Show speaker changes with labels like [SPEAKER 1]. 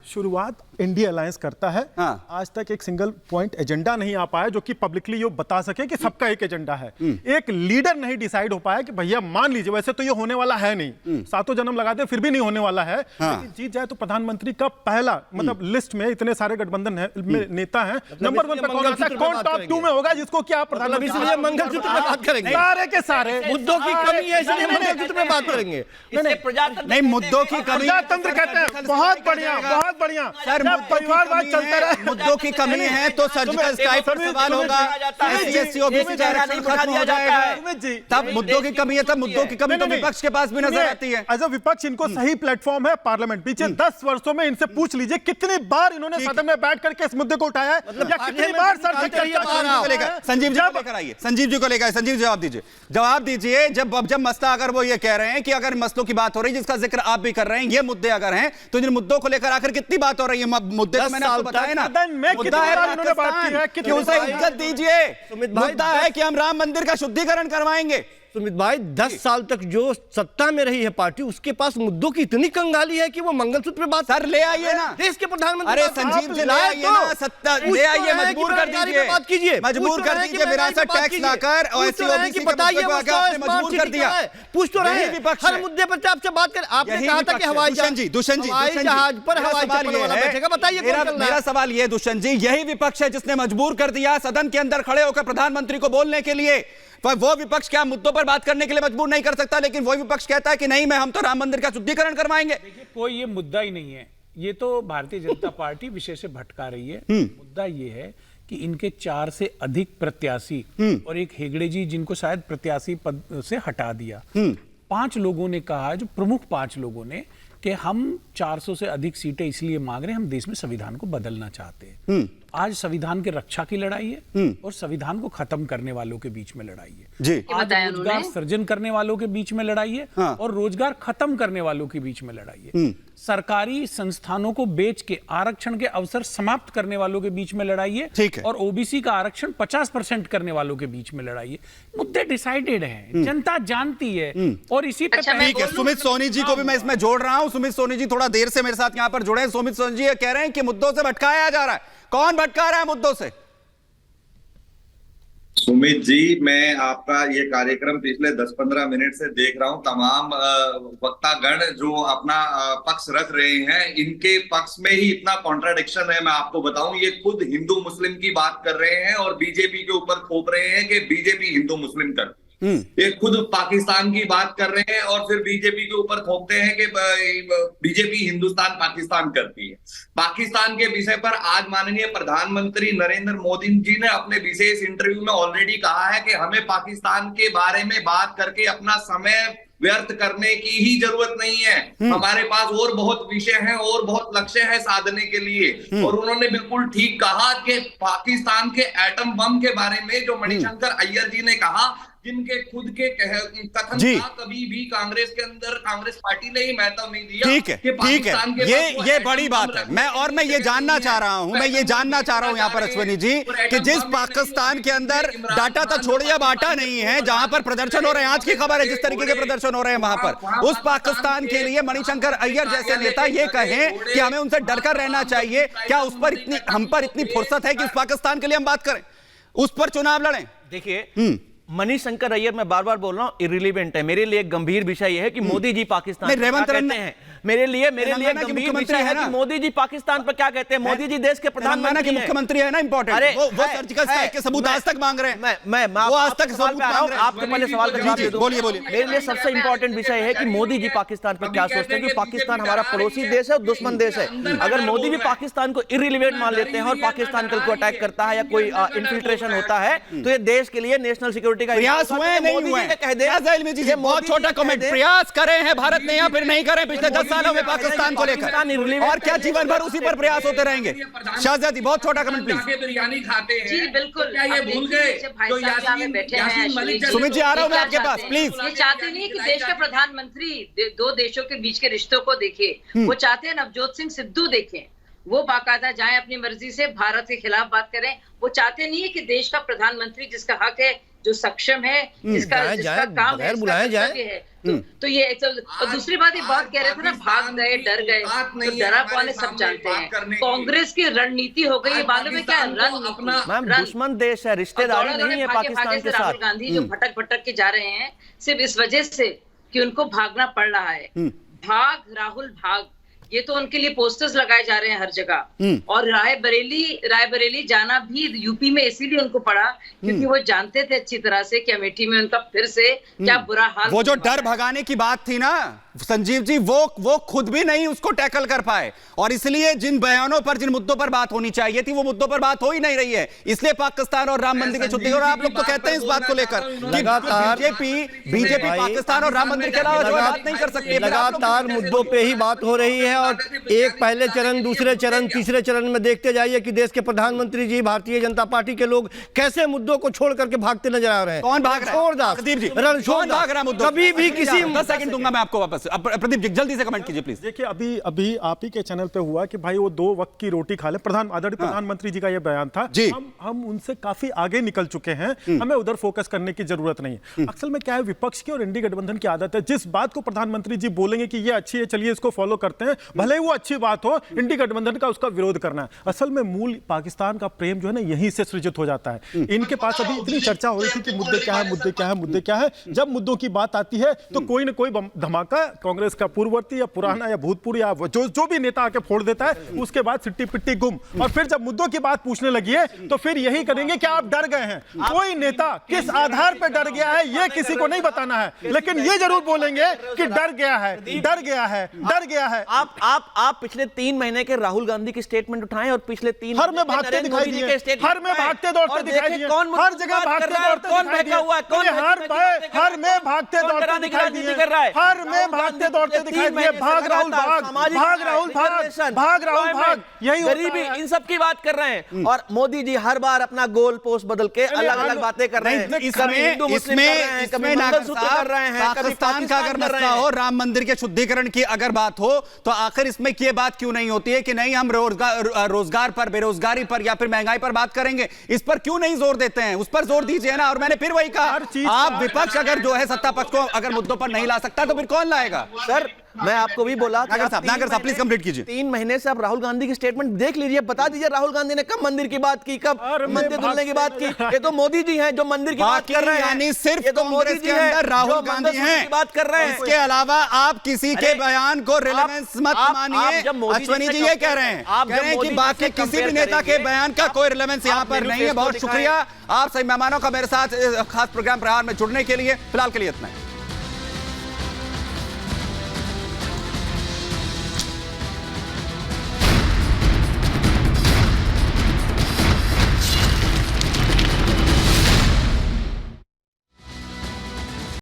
[SPEAKER 1] शुरुआत India alliance करता है।
[SPEAKER 2] हाँ।
[SPEAKER 1] आज तक एक सिंगल पॉइंट एजेंडा नहीं आ पाया जो कि पब्लिकली ये बता सके कि सबका एक एजेंडा है। एक लीडर नहीं डिसाइड हो पाया कि भैया मान लीजिए, वैसे तो ये होने वाला है नहीं, सातों जन्म लगाते फिर भी नहीं होने वाला है। लेकिन जीत जाए तो प्रधानमंत्री का पहला मतलब लिस्ट में इतने सारे गठबंधन में नेता हैं, नंबर 1 पे कौन आता है, कौन टॉप 2 में होगा जिसको क्या प्रधानमंत्री,
[SPEAKER 3] इसलिए मंगलसूत्र पे बात करेंगे।
[SPEAKER 1] सारे के सारे
[SPEAKER 3] मुद्दों की कमी है इसलिए मंगलसूत्र पे बात करेंगे।
[SPEAKER 2] नहीं, मुद्दों की कमी,
[SPEAKER 1] प्रजातंत्र कहते हैं। बहुत बढ़िया, बहुत बढ़िया
[SPEAKER 2] सर,
[SPEAKER 1] परिवारवाद चलता रहे।
[SPEAKER 2] मुद्दों की कमी है तो सर्जिकल स्ट्राइक पर सवाल होगा, SC OBC का आरक्षण खत्म हो जाएगा, तब मुद्दों की कमी है। तब मुद्दों की कमी तो विपक्ष के पास भी नजर आती है।
[SPEAKER 1] एज अ विपक्ष इनको सही प्लेटफॉर्म है पार्लियामेंट। पीछे 10 वर्षों में इनसे पूछ लीजिए कितनी बार इन्होंने सदन में बैठ करके इस मुद्दे को उठाया है, या कितनी बार सर
[SPEAKER 2] संजीव जी को लेकर आइए, संजीव जी को लेकर, संजीव जी जवाब दीजिए, जवाब दीजिए। जब मसला, अगर वो ये कह रहे हैं कि अगर मसलों की बात हो रही है जिसका जिक्र आप भी कर रहे हैं, ये मुद्दे अगर हैं तो इन मुद्दों को लेकर आकर कितनी बात हो रही है? मुद्दे तो मैंने आपको बताया ना, मुद्दा है पाकिस्तान, कि उसे इज्जत दीजिए। मुद्दा है कि हम राम मंदिर का शुद्धिकरण करवाएंगे।
[SPEAKER 3] सुमित भाई, 10 साल तक जो सत्ता में रही है पार्टी, उसके पास मुद्दों की इतनी कंगाली है कि वो मंगलसूत्र पे बात,
[SPEAKER 2] सर ले आइए ना
[SPEAKER 3] देश के प्रधानमंत्री।
[SPEAKER 2] अरे संजीव जी ले आइए ना, सत्ता ले आइए, मजबूर कर दीजिए,
[SPEAKER 3] बात कीजिए,
[SPEAKER 2] मजबूर कर दीजिए, विरासत टैक्स लाकर और SC OBC
[SPEAKER 3] बताइए,
[SPEAKER 2] मजबूर कर दिया।
[SPEAKER 3] पूछ तो रहे
[SPEAKER 2] विपक्ष
[SPEAKER 3] हर मुद्दे पर आपसे बात कर। आपने कहा था कि हवाई जहाज पर हवाई चप्पल वाला बैठेगा, बताइए
[SPEAKER 2] मेरा सवाल ये, दुष्यंत जी, यही विपक्ष है जिसने मजबूर कर दिया सदन के अंदर खड़े होकर प्रधानमंत्री को बोलने के लिए। पर वो विपक्ष क्या मुद्दों पर बात करने के लिए मजबूर नहीं कर सकता, लेकिन वही विपक्ष कहता है कि नहीं, हम तो राम मंदिर का शुद्धिकरण करवाएंगे।
[SPEAKER 4] देखिए, कोई ये मुद्दा ही नहीं है, ये तो भारतीय जनता पार्टी विषय से भटका रही है। मुद्दा ये है कि इनके 4 से अधिक प्रत्याशी और एक हेगड़े जी जिनको शायद प्रत्याशी पद से हटा दिया, 5 लोगों ने कहा, जो प्रमुख 5 लोगों ने, कि हम 400 से अधिक सीटें इसलिए मांग रहे हैं, हम देश में संविधान को बदलना चाहते हैं। आज संविधान की रक्षा की लड़ाई है और संविधान को खत्म करने वालों के बीच में लड़ाई है
[SPEAKER 2] जी।
[SPEAKER 4] आज रोजगार सृजन करने वालों के बीच में लड़ाई है। हाँ। और रोजगार खत्म करने वालों के बीच में लड़ाई है। सरकारी संस्थानों को बेच के आरक्षण के अवसर समाप्त करने वालों के बीच में लड़ाई है।
[SPEAKER 2] ठीक है।
[SPEAKER 4] और OBC का आरक्षण 50% करने वालों के बीच में लड़ाई है। मुद्दे डिसाइडेड हैं, जनता जानती है। और इसी पे
[SPEAKER 2] ठीक है, सुमित सोनी जी को भी मैं इसमें जोड़ रहा हूं। सुमित सोनी जी थोड़ा देर से मेरे साथ यहां पर जुड़े हैं। सुमित सोनी जी कह रहे हैं कि मुद्दों से भटकाया जा रहा है। कौन भटका रहा है मुद्दों से?
[SPEAKER 5] सुमित जी, मैं आपका ये कार्यक्रम पिछले 10-15 मिनट से देख रहा हूं। तमाम वक्तागण जो अपना पक्ष रख रहे हैं, इनके पक्ष में ही इतना कॉन्ट्राडिक्शन है। मैं आपको बताऊं, ये खुद हिंदू मुस्लिम की बात कर रहे हैं और बीजेपी के ऊपर थोप रहे हैं कि बीजेपी हिंदू मुस्लिम करती है। ये खुद पाकिस्तान की बात कर रहे हैं और फिर बीजेपी के ऊपर थोपते हैं कि बीजेपी हिंदुस्तान पाकिस्तान करती है। पाकिस्तान के विषय पर आज माननीय प्रधानमंत्री नरेंद्र मोदी जी ने अपने विशेष इंटरव्यू में ऑलरेडी कहा है कि हमें पाकिस्तान के बारे में बात करके अपना समय व्यर्थ करने की ही जरूरत नहीं है। हमारे पास और बहुत विषय हैं और बहुत लक्ष्य है साधने के लिए। और उन्होंने बिल्कुल ठीक कहा कि पाकिस्तान के एटम बम के बारे में जो मणिशंकर अय्यर जी ने कहा, जिनके खुद के कथन का कभी भी कांग्रेस के अंदर कांग्रेस पार्टी ने ही महत्व नहीं दिया।
[SPEAKER 2] ठीक है, ठीक है, ये बड़ी बात है। मैं ये जानना चाह रहा हूं, यहाँ पर अश्विनी जी, कि जिस पाकिस्तान के अंदर डाटा तो छोड़िए, अब आटा नहीं है, जहां पर प्रदर्शन हो रहे हैं, आज की खबर है जिस तरीके के प्रदर्शन हो रहे हैं वहां पर, उस पाकिस्तान के लिए मणिशंकर अय्यर जैसे नेता ये कहें कि हमें उनसे डरकर रहना चाहिए, क्या उस पर हम पर इतनी फुर्सत है कि उस पाकिस्तान के लिए हम बात करें, उस पर चुनाव लड़ें?
[SPEAKER 6] देखिए, मणिशंकर अय्यर, मैं बार बार बोल रहा हूं, इररिलेवेंट है। मेरे लिए एक गंभीर विषय यह है कि मोदी जी पाकिस्तान
[SPEAKER 2] रेवंत
[SPEAKER 6] कहते हैं। मेरे लिए गंभीर विषय है कि मोदी जी पाकिस्तान पर क्या कहते हैं। मोदी जी देश के प्रधानमंत्री
[SPEAKER 2] मुख्यमंत्री है ना, इंपॉर्टेंट। वो सर्जिकल स्ट्राइक के सबूत आज तक मांग रहे हैं।
[SPEAKER 6] मैं आज तक सबूत मांग रहे हैं। आपके पहले सवाल का जवाब दे दूं।
[SPEAKER 2] बोलिए।
[SPEAKER 6] मेरे लिए सबसे इंपॉर्टेंट विषय है कि मोदी जी पाकिस्तान पर क्या सोचते हैं, कि पाकिस्तान हमारा पड़ोसी देश है और दुश्मन देश है। अगर मोदी भी पाकिस्तान को इररिलेवेंट मान लेते हैं और पाकिस्तान कल को अटैक करता है या कोई इन्फिल्ट्रेशन होता है, तो ये देश के लिए नेशनल सिक्योरिटी का
[SPEAKER 2] प्रयास हुए नहीं हुए। कह दे बहुत छोटा कमेंट, प्रयास करे हैं भारत ने या फिर नहीं करे पिछले 10 सालों में पाकिस्तान को लेकर, और क्या जीवन भर उसी पर प्रयास होते रहेंगे? शाहजादी, बहुत छोटा कमेंट प्लीज।
[SPEAKER 7] बिरयानी खाते हैं
[SPEAKER 8] जी बिल्कुल,
[SPEAKER 7] क्या ये भूल गए? तो यासीन मलिक,
[SPEAKER 2] सुमित जी आ रहा हूं मैं आपके पास, प्लीज।
[SPEAKER 8] ये चाहते नहीं कि देश के प्रधानमंत्री 2 देशों के बीच के रिश्तों को देखे, वो चाहते हैं नवजोत सिंह सिद्धू देखें, वो बाकायदा जाएं अपनी मर्जी से भारत के खिलाफ बात करें। वो चाहते नहीं है कि देश का प्रधानमंत्री, जिसका हक है जो सक्षम है, जिसका काम है, तो ये और दूसरी बात, ये बात कह रहे थे ना, भाग गए, डर गए, तो डरा कौन है सब जानते हैं। कांग्रेस की रणनीति हो गई, मालूम है क्या रणनीति?
[SPEAKER 6] मैम, दुश्मन देश है, रिश्तेदारी नहीं है पाकिस्तान के साथ।
[SPEAKER 8] राहुल गांधी जो भटक भटक के जा रहे हैं सिर्फ इस वजह से कि उनको भागना पड़ रहा है। भाग राहुल भाग, ये तो उनके लिए पोस्टर्स लगाए जा रहे हैं हर जगह। और रायबरेली जाना भी यूपी में इसीलिए उनको पड़ा क्योंकि वो जानते थे अच्छी तरह से कि अमेठी में उनका फिर से क्या बुरा हाल।
[SPEAKER 2] वो जो डर भगाने की बात थी ना संजीव जी, वो खुद भी नहीं उसको टैकल कर पाए, और इसलिए जिन बयानों पर, जिन मुद्दों पर बात होनी चाहिए थी, वो मुद्दों पर बात हो ही नहीं रही है। इसलिए पाकिस्तान और राम मंदिर की छुट्टी, और आप लोग तो कहते हैं इस बात को लेकर बीजेपी पाकिस्तान और राम मंदिर के अलावा जो बात नहीं कर सकती।
[SPEAKER 3] लगातार मुद्दों पे ही बात हो रही है, और एक पहले चरण, दूसरे चरण, तीसरे चरण में देखते जाइए कि देश के प्रधानमंत्री जी, भारतीय जनता पार्टी के लोग कैसे मुद्दों को छोड़ करके भागते नजर आ रहे हैं।
[SPEAKER 2] कौन भाग रहा है? प्रदीप जी, कौन भाग रहा है मुद्दों?
[SPEAKER 3] कभी भी किसी
[SPEAKER 2] 10 सेकंड दूंगा मैं आपको वापस। प्रदीप जी जल्दी से कमेंट कीजिए प्लीज।
[SPEAKER 1] देखिए, अभी आप ही के चैनल पे हुआ कि भाई वो 2 वक्त की रोटी खा ले, आदरणीय प्रधानमंत्री जी का ये बयान था। हम उनसे काफी आगे निकल चुके हैं, हमें उधर फोकस करने की जरूरत नहीं है। असल में क्या है, विपक्ष की और इंडी गठबंधन की आदत है, जिस बात को प्रधानमंत्री जी बोलेंगे कि ये अच्छी है, चलिए इसको फॉलो करते हैं, भले ही वो अच्छी बात हो, इंडी गठबंधन का उसका विरोध करना है। असल में मूल पाकिस्तान का प्रेम जो है ना, यहीं से सृजित हो जाता है। इनके पास अभी इतनी चर्चा हो रही थी कि मुद्दे क्या है, मुद्दे क्या है, मुद्दे क्या है। जब मुद्दों की बात आती है तो कोई ना कोई धमाका कांग्रेस का पूर्ववर्ती या पुराना या भूतपूर्व या जो भी नेता आके फोड़ देता है, उसके बाद सिट्टी पिट्टी गुम। और फिर जब मुद्दों की बात पूछने लगी है तो फिर यही करेंगे कि आप डर गए हैं। कोई नेता किस आधार पर डर गया है ये किसी को नहीं बताना है, लेकिन ये जरूर बोलेंगे कि डर गया है, डर गया है, डर गया है।
[SPEAKER 6] आप पिछले 3 महीने के राहुल गांधी की स्टेटमेंट उठाएं और पिछले 3
[SPEAKER 1] हर में भागते दिखाई दिए, हर में भागते दौड़ते दिखाई दिए, हर जगह भागते दौड़ते दिखाई दिए, हर में भागते दौड़ते दिखाई दिए, हर में भागते दौड़ते दिखाई दिए। भाग राहुल भाग, भाग राहुल भाग, भाग राहुल भाग, यही
[SPEAKER 6] गरीबी, इन सब की बात कर रहे हैं। और मोदी जी हर बार अपना गोल पोस्ट बदल के अलग अलग बातें कर रहे हैं।
[SPEAKER 2] इसमें पाकिस्तान का अगर मसला हो, राम मंदिर के शुद्धिकरण की अगर बात हो, तो आखिर इसमें ये बात क्यों नहीं होती है कि नहीं हम रोजगार पर, बेरोजगारी पर या फिर महंगाई पर बात करेंगे? इस पर क्यों नहीं जोर देते हैं? उस पर जोर दीजिए ना। और मैंने फिर वही कहा, आप विपक्ष अगर जो है सत्ता पक्ष को अगर मुद्दों पर नहीं ला सकता तो फिर कौन लाएगा?
[SPEAKER 6] सर मैं आपको भी बोला,
[SPEAKER 2] नागर साहब प्लीज कंप्लीट कीजिए।
[SPEAKER 6] 3 महीने से आप राहुल गांधी की स्टेटमेंट देख लीजिए, बता दीजिए राहुल गांधी ने कब मंदिर की बात की, कब मंदिर धुलने की बात की। ये तो मोदी जी हैं जो मंदिर की बात कर रहे हैं,
[SPEAKER 2] यानी सिर्फ कांग्रेस के अंदर राहुल गांधी हैं,
[SPEAKER 6] बात कर रहे हैं।
[SPEAKER 2] इसके अलावा आप किसी के बयान को रिलेवेंस मत मानिए। अश्विनी जी ये कह रहे हैं कि बाकी किसी भी नेता के बयान का कोई रिलेवेंस यहाँ पर नहीं है। बहुत शुक्रिया आप सभी मेहमानों का मेरे साथ खास प्रोग्राम प्रहार में जुड़ने के लिए। फिलहाल के लिए इतना ही।